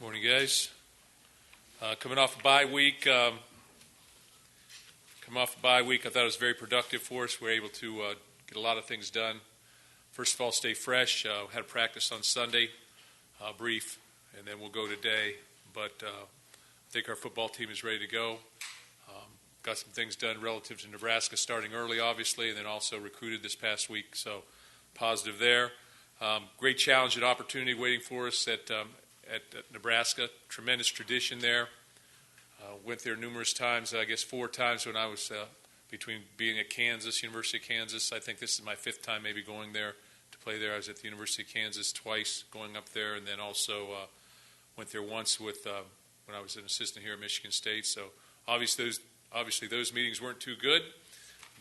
Morning, guys. Coming off a bye week. I thought it was very productive for us. We were able to get a lot of things done. First of all, stay fresh. Had a practice on Sunday, brief, and then we'll go today. But I think our football team is ready to go. Got some things done relative to Nebraska, starting early, obviously, and then also recruited this past week. So positive there. Great challenge and opportunity waiting for us at Nebraska. Tremendous tradition there. Went there numerous times, I guess 4 times when I was between being at Kansas, University of Kansas. I think this is my 5th time maybe going there to play there. I was at the University of Kansas twice going up there, and then also went there once with when I was an assistant here at Michigan State. So obviously those meetings weren't too good,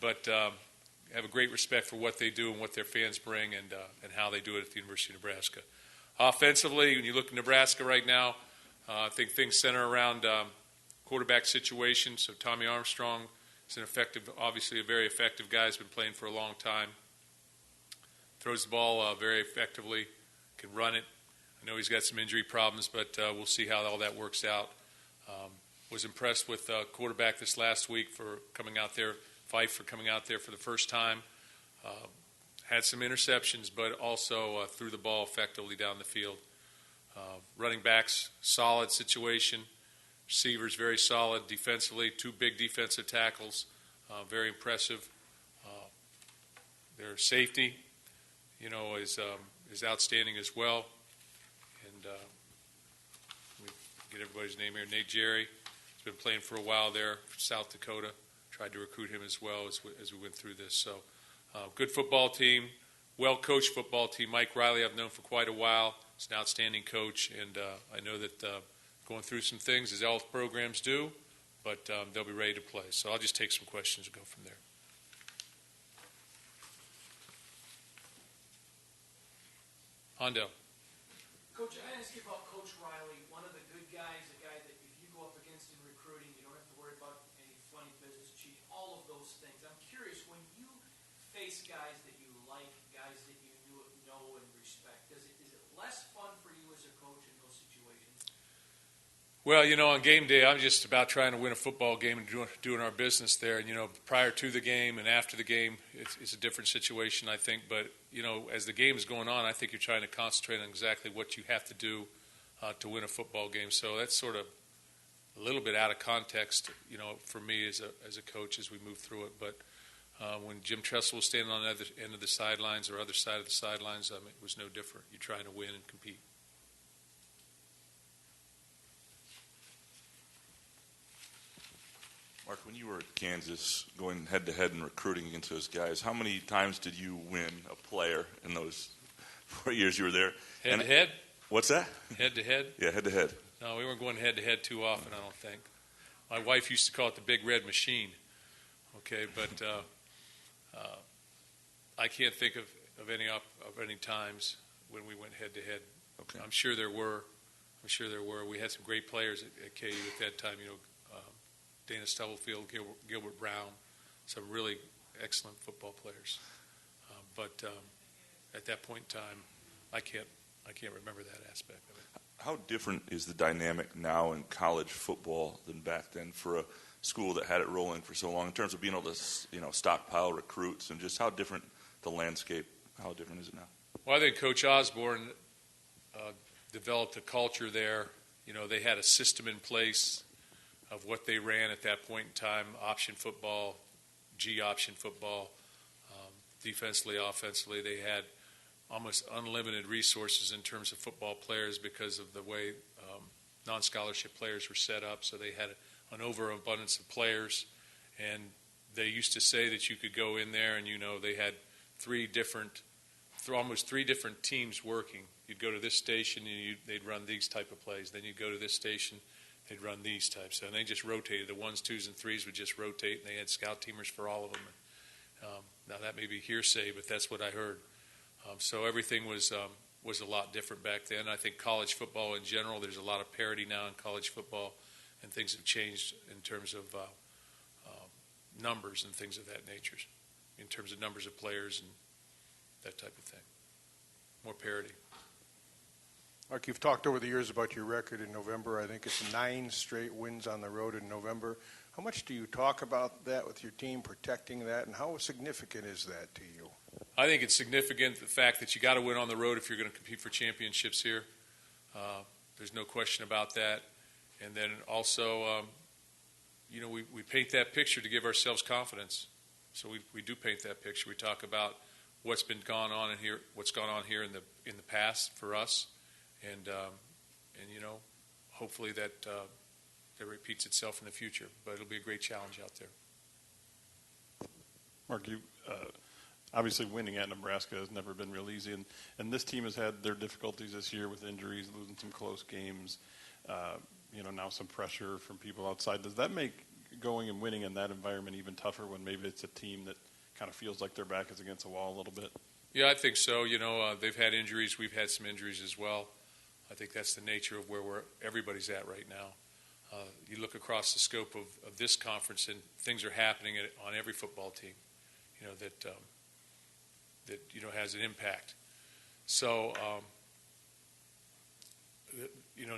but have a great respect for what they do and what their fans bring and how they do it at the University of Nebraska. Offensively, when you look at Nebraska right now, I think things center around quarterback situation. So Tommy Armstrong is obviously a very effective guy. He's been playing for a long time. Throws the ball very effectively, can run it. I know he's got some injury problems, but we'll see how all that works out. Was impressed with quarterback this last week for coming out there, Fife for coming out there for the first time. Had some interceptions, but also threw the ball effectively down the field. Running backs, solid situation. Receivers, very solid defensively. 2 big defensive tackles, very impressive. Their safety, is outstanding as well. And let me get everybody's name here. Nate Jerry has been playing for a while there, South Dakota. Tried to recruit him as well as we went through this. So. Good football team, well-coached football team. Mike Riley I've known for quite a while. He's an outstanding coach, and I know that going through some things as all programs do, but they'll be ready to play. So I'll just take some questions and go from there. Hondo. Coach, I ask you about Coach Riley, one of the good guys, a guy that if you go up against in recruiting, you don't have to worry about any funny business, cheating, all of those things. I'm curious, when you face guys that you like, guys that you know and respect, is it less fun for you as a coach in those situations? Well, on game day, I'm just about trying to win a football game and doing our business there. And, prior to the game and after the game, it's a different situation, I think. But, as the game is going on, I think you're trying to concentrate on exactly what you have to do to win a football game. So that's sort of a little bit out of context, for me as a coach as we move through it. But when Jim Tressel was standing on the other end of the sidelines or other side of the sidelines, it was no different. You're trying to win and compete. Mark, when you were at Kansas going head-to-head and recruiting against those guys, how many times did you win a player in those 4 years you were there? Head-to-head? What's that? Head-to-head? Yeah, head-to-head. No, we weren't going head-to-head too often, I don't think. My wife used to call it the Big Red Machine. Okay, but I can't think of any times when we went head-to-head. Okay. I'm sure there were. We had some great players at KU at that time. Dana Stubblefield, Gilbert Brown, some really excellent football players. But at that point in time, I can't remember that aspect of it. How different is the dynamic now in college football than back then for a school that had it rolling for so long in terms of being able to, stockpile recruits, and just how different the landscape? How different is it now? Well, I think Coach Osborne developed a culture there. They had a system in place of what they ran at that point in time: option football, G-option football, defensively, offensively. They had almost unlimited resources in terms of football players because of the way non-scholarship players were set up. So they had an overabundance of players, and they used to say that you could go in there and they had almost three different teams working. You'd go to this station and they'd run these type of plays. Then you'd go to this station, they'd run these types. And they just rotated. The 1s, 2s, and 3s would just rotate, and they had scout teamers for all of them. Now that may be hearsay, but that's what I heard. So everything was a lot different back then. I think college football in general, there's a lot of parity now in college football, and things have changed in terms of numbers and things of that nature, in terms of numbers of players and that type of thing. More parity. Mark, you've talked over the years about your record in November. I think it's 9 straight wins on the road in November. How much do you talk about that with your team, protecting that, and how significant is that to you? I think it's significant, the fact that you got to win on the road if you're going to compete for championships here. There's no question about that. And then also, we paint that picture to give ourselves confidence. So we do paint that picture. We talk about what's gone on here in the past for us, and hopefully that repeats itself in the future. But it'll be a great challenge out there. Mark, you obviously winning at Nebraska has never been real easy, and this team has had their difficulties this year with injuries, losing some close games. Now some pressure from people outside. Does that make going and winning in that environment even tougher when maybe it's a team that kind of feels like their back is against the wall a little bit? Yeah, I think so. They've had injuries. We've had some injuries as well. I think that's the nature of where everybody's at right now. You look across the scope of this conference, and things are happening on every football team, that has an impact. So,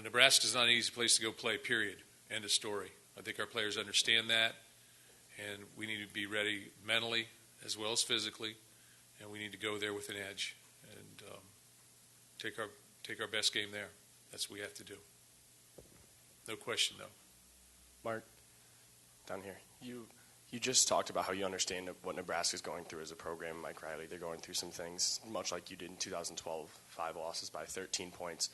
Nebraska's not an easy place to go play, period. End of story. I think our players understand that, and we need to be ready mentally as well as physically, and we need to go there with an edge and take our best game there. That's what we have to do. No question, though. Mark, down here, you just talked about how you understand what Nebraska's going through as a program. Mike Riley, they're going through some things, much like you did in 2012, 5 losses by 13 points.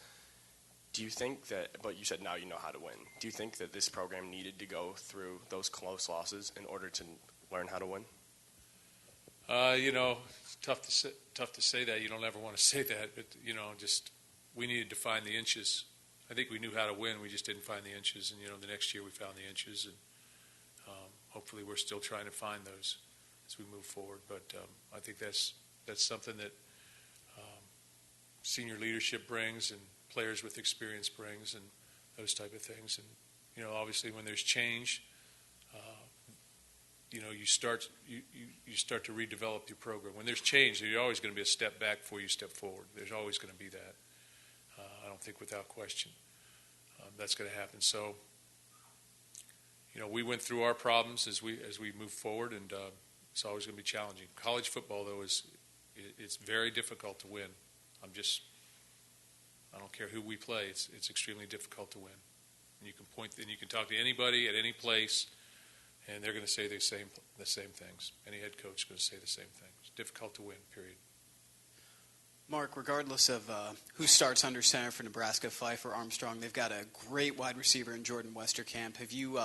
Do you think that, but you said now you know how to win. Do you think that this program needed to go through those close losses in order to learn how to win? It's tough to say that. You don't ever want to say that, but, just we needed to find the inches. I think we knew how to win. We just didn't find the inches. And, the next year we found the inches. And hopefully we're still trying to find those as we move forward. But I think that's something that senior leadership brings and players with experience brings and those type of things. And, obviously when there's change, you start to redevelop your program. When there's change, there's always going to be a step back before you step forward. There's always going to be that. I don't think without question that's going to happen. So, we went through our problems as we move forward, and it's always going to be challenging. College football, though, it's very difficult to win. I don't care who we play. It's extremely difficult to win. And you can talk to anybody at any place, and they're going to say the same things. Any head coach is going to say the same thing. It's difficult to win, period. Mark, regardless of who starts under center for Nebraska, Fife or Armstrong, they've got a great wide receiver in Jordan Westerkamp. Have you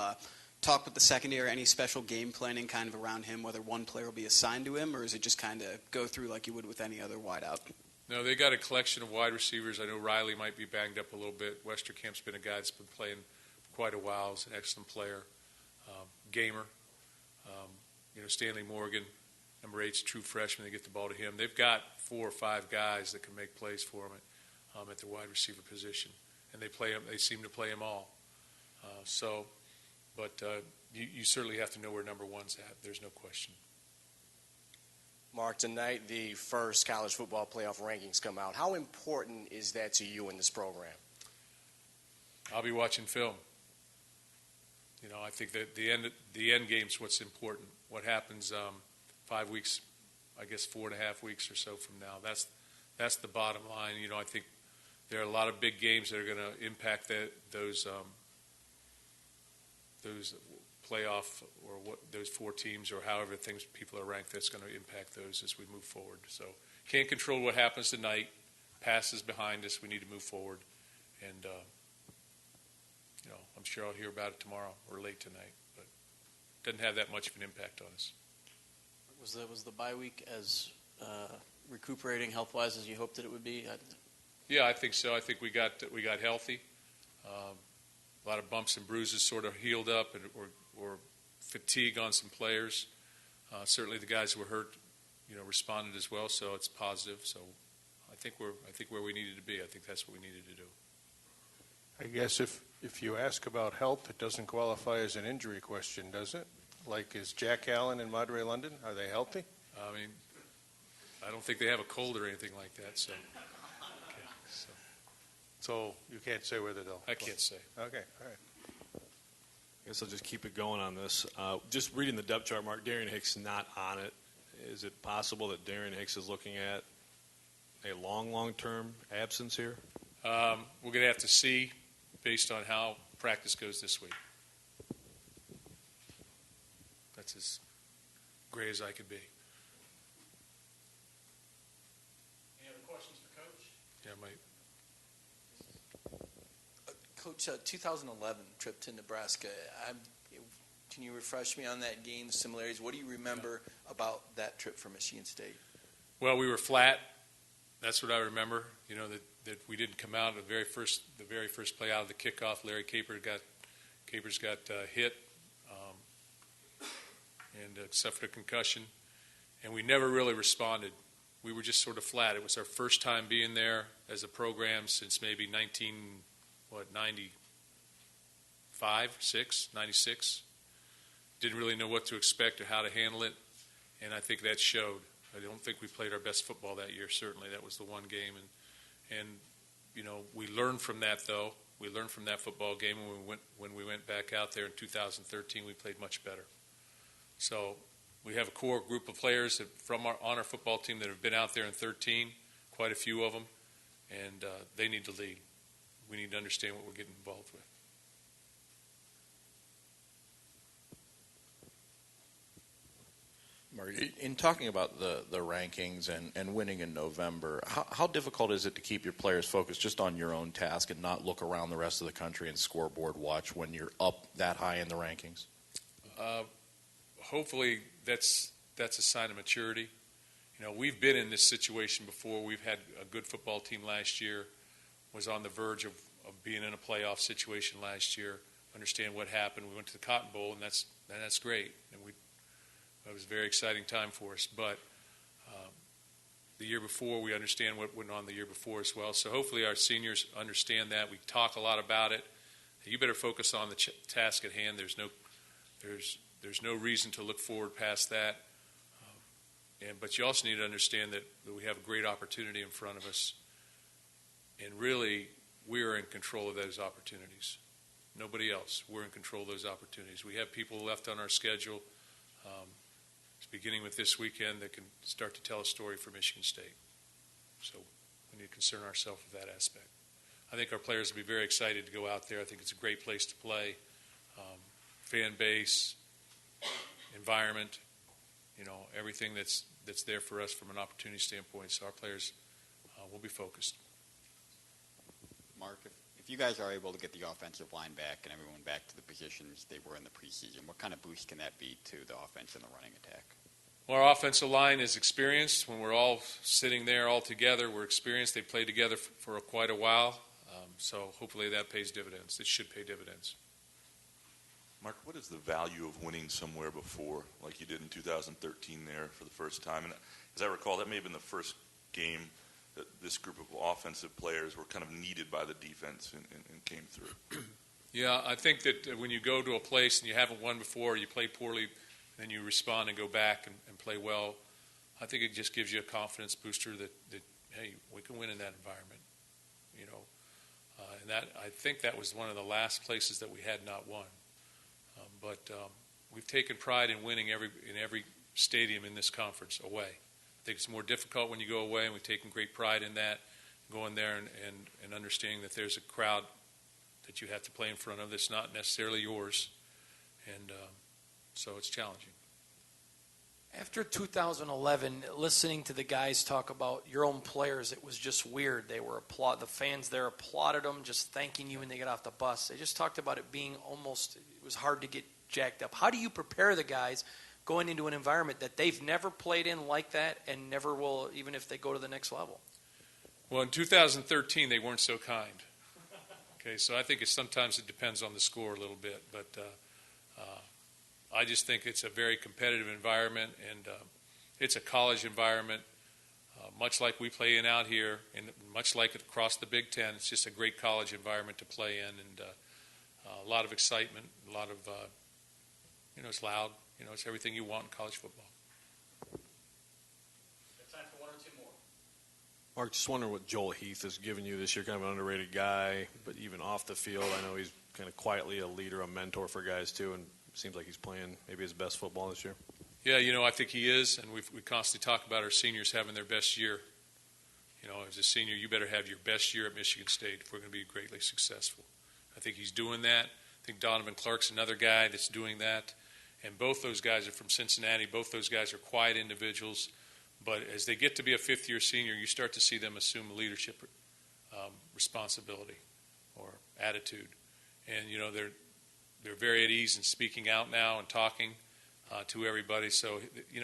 talked with the secondary, any special game planning kind of around him, whether one player will be assigned to him, or is it just kind of go through like you would with any other wideout? No, they got a collection of wide receivers. I know Riley might be banged up a little bit. Westerkamp's been a guy that's been playing for quite a while. He's an excellent player, gamer. Stanley Morgan, number 8's a true freshman. They get the ball to him. They've got 4 or 5 guys that can make plays for him at the wide receiver position, and they play him. They seem to play him all. But you certainly have to know where number 1's at. There's no question. Mark, tonight the first college football playoff rankings come out. How important is that to you in this program? I'll be watching film. I think that the end game's what's important. What happens 5 weeks, I guess 4.5 weeks or so from now. That's the bottom line. I think there are a lot of big games that are going to impact those playoff or those 4 teams or however people are ranked. That's going to impact those as we move forward. So can't control what happens tonight. Past is behind us. We need to move forward, and I'm sure I'll hear about it tomorrow or late tonight. But it doesn't have that much of an impact on us. Was the bye week as recuperating health-wise as you hoped that it would be? Yeah, I think so. I think we got healthy. A lot of bumps and bruises sort of healed up, or fatigue on some players. Certainly, the guys who were hurt, responded as well. So it's positive. So I think where we needed to be. I think that's what we needed to do. I guess if you ask about health, it doesn't qualify as an injury question, does it? Like, is Jack Allen and Madre London, are they healthy? I mean, I don't think they have a cold or anything like that. So, okay, So you can't say whether they'll. I can't say. Okay, all right. I guess I'll just keep it going on this. Just reading the depth chart, Mark, Darian Hicks not on it. Is it possible that Darian Hicks is looking at a long-term absence here? We're going to have to see based on how practice goes this week. That's as gray as I could be. Any other questions for Coach? Yeah, Mike. Coach, 2011 trip to Nebraska. Can you refresh me on that game, similarities? What do you remember about that trip for Michigan State? Well, we were flat. That's what I remember. You know that we didn't come out the very first play out of the kickoff. Larry Capers got hit, and suffered a concussion, and we never really responded. We were just sort of flat. It was our first time being there as a program since maybe 95, 96. Didn't really know what to expect or how to handle it, and I think that showed. I don't think we played our best football that year, certainly. That was the one game. And you know, we learned from that, though. We learned from that football game when we went back out there in 2013. We played much better. So we have a core group of players on our football team that have been out there in 13, quite a few of them, and they need to lead. We need to understand what we're getting involved with. Mark, in talking about the rankings and winning in November, how difficult is it to keep your players focused just on your own task and not look around the rest of the country and scoreboard watch when you're up that high in the rankings? Hopefully that's a sign of maturity. You know, we've been in this situation before. We've had a good football team last year, was on the verge of being in a playoff situation last year. Understand what happened. We went to the Cotton Bowl, and that's great. And it was a very exciting time for us. But the year before, we understand what went on the year before as well. So hopefully our seniors understand that. We talk a lot about it. You better focus on the task at hand. There's no reason to look forward past that. But you also need to understand that we have a great opportunity in front of us. And really, we are in control of those opportunities. Nobody else. We're in control of those opportunities. We have people left on our schedule, beginning with this weekend, that can start to tell a story for Michigan State. So we need to concern ourselves with that aspect. I think our players will be very excited to go out there. I think it's a great place to play. Fan base, environment, you know, everything that's there for us from an opportunity standpoint. So our players will be focused. Mark, if you guys are able to get the offensive line back and everyone back to the positions they were in the preseason, what kind of boost can that be to the offense and the running attack? Well, our offensive line is experienced. When we're all sitting there all together, we're experienced. They've played together for quite a while. So hopefully that pays dividends. It should pay dividends. Mark, what is the value of winning somewhere before, like you did in 2013 there for the first time? And as I recall, that may have been the first game that this group of offensive players were kind of needed by the defense and came through. Yeah, I think that when you go to a place and you haven't won before, you play poorly, then you respond and go back and play well, I think it just gives you a confidence booster that hey, we can win in that environment. You know, and that I think that was one of the last places that we had not won. But we've taken pride in winning in every stadium in this conference away. I think it's more difficult when you go away, and we've taken great pride in that, going there and understanding that there's a crowd that you have to play in front of that's not necessarily yours. And so it's challenging. After 2011, listening to the guys talk about your own players, it was just weird. They were the fans there applauded them, just thanking you when they get off the bus. They just talked about it being it was hard to get jacked up. How do you prepare the guys going into an environment that they've never played in like that and never will, even if they go to the next level? Well, in 2013, they weren't so kind. Okay, so I think sometimes it depends on the score a little bit, but I just think it's a very competitive environment, and it's a college environment, much like we play in out here, and much like across the Big Ten. It's just a great college environment to play in, and a lot of excitement, a lot of, it's loud. It's everything you want in college football. Got time for one or two more. Mark, just wondering what Joel Heath has given you this year. Kind of an underrated guy, but even off the field, I know he's kind of quietly a leader, a mentor for guys too, and it seems like he's playing maybe his best football this year. Yeah, I think he is, and we constantly talk about our seniors having their best year. As a senior, you better have your best year at Michigan State if we're going to be greatly successful. I think he's doing that. I think Donovan Clark's another guy that's doing that. And both those guys are from Cincinnati. Both those guys are quiet individuals. But as they get to be a fifth-year senior, you start to see them assume leadership responsibility or attitude. And, they're very at ease in speaking out now and talking to everybody. So,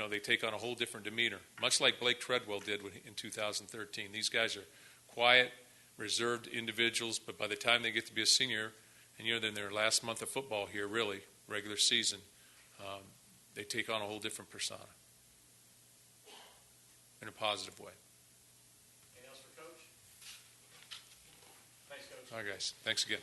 they take on a whole different demeanor, much like Blake Treadwell did in 2013. These guys are quiet, reserved individuals, but by the time they get to be a senior, and, then their last month of football here, really, regular season, they take on a whole different persona in a positive way. Anything else for Coach? Thanks, Coach. All right, guys. Thanks again.